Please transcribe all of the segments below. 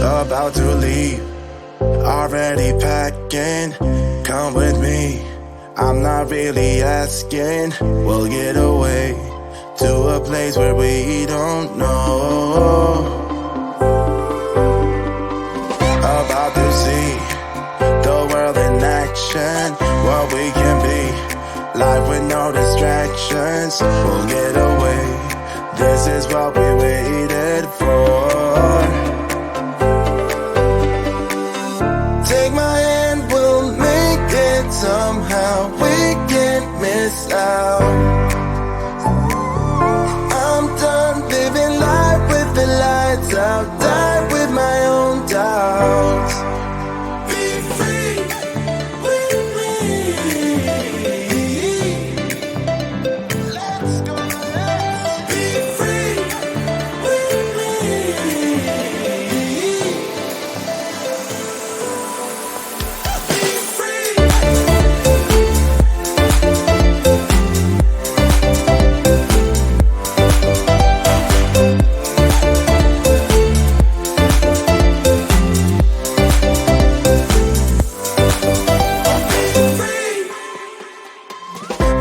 about to leave, already packing. Come with me, I'm not really asking. We'll get away to a place where we don't know. About to see the world in action, what we can be, life with no distractions. We'll get away, this is what we waited for. Take my hand, we'll make it somehow. We can't miss out. I'm done living life with the lights out. Die with my own doubts. Be free with me. Let's go. Be free with me.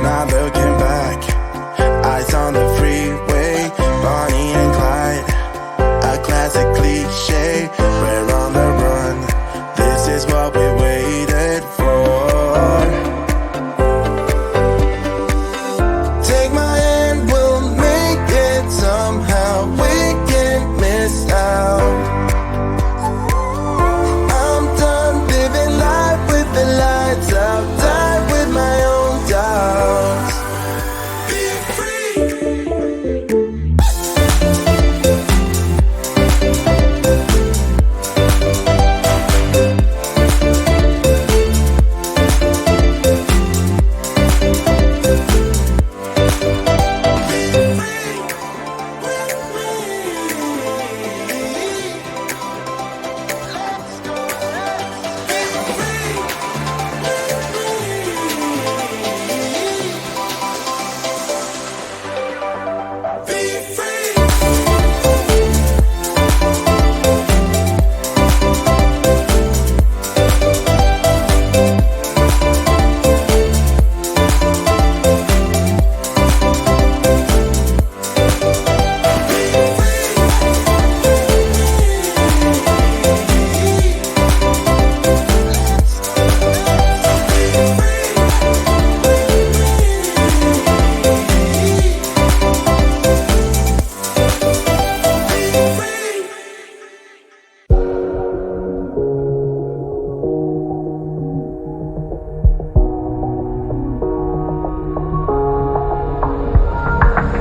Not looking back, eyes on the freeway, Bonnie and Clyde, a classic cliche. We're on the run, this is what we waited for. Take my hand, we'll make it somehow. We can't miss out. I'm done living life with the lights out. Die with my own doubts. Be free.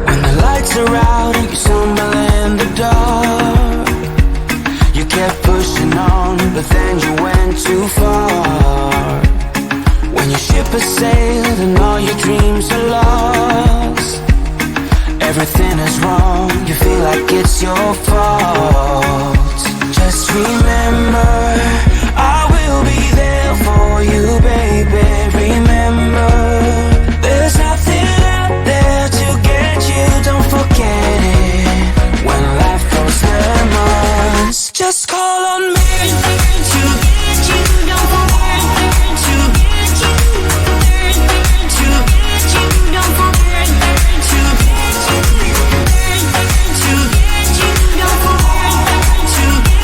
When the lights are out and you stumble in the dark, you kept pushing on, but then you went too far. When your ship has sailed and all your dreams are lost, everything is wrong, you feel like it's your fault. Just remember, I will be there for you, baby. Remember, there's nothing out there to get you, don't forget it. When life throws lemons, just call on me to get you, don't forget to get you, to get you, don't forget to get you, to get you, don't forget to get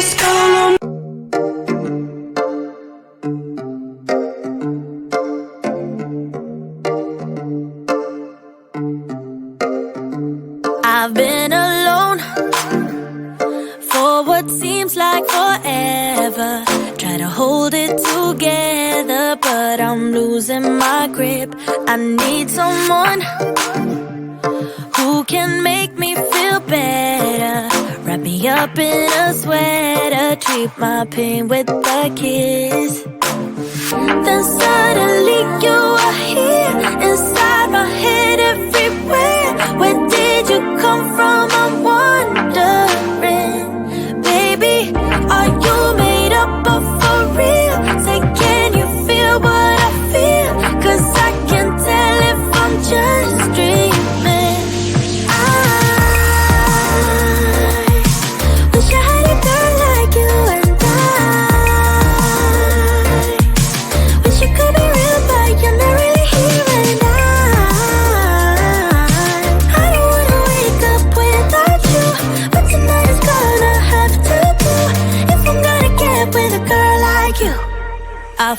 just call on. I've been alone for what seems like forever. Try to hold it together, but I'm losing my grip. I need someone who can make me feel better. Wrap me up in a sweater, treat my pain with a kiss. Then suddenly you are here, inside my head, everywhere. Where did you come from? I'm wondering. Baby, are you made up of for real? Say, can you feel what I feel? 'Cause I can tell if I'm just dreaming. I wish I had a girl like you, and I wish you could be real, but you're not really here. And I don't wanna wake up without you, but tonight is gonna have to do if I'm gonna get with a girl like you. I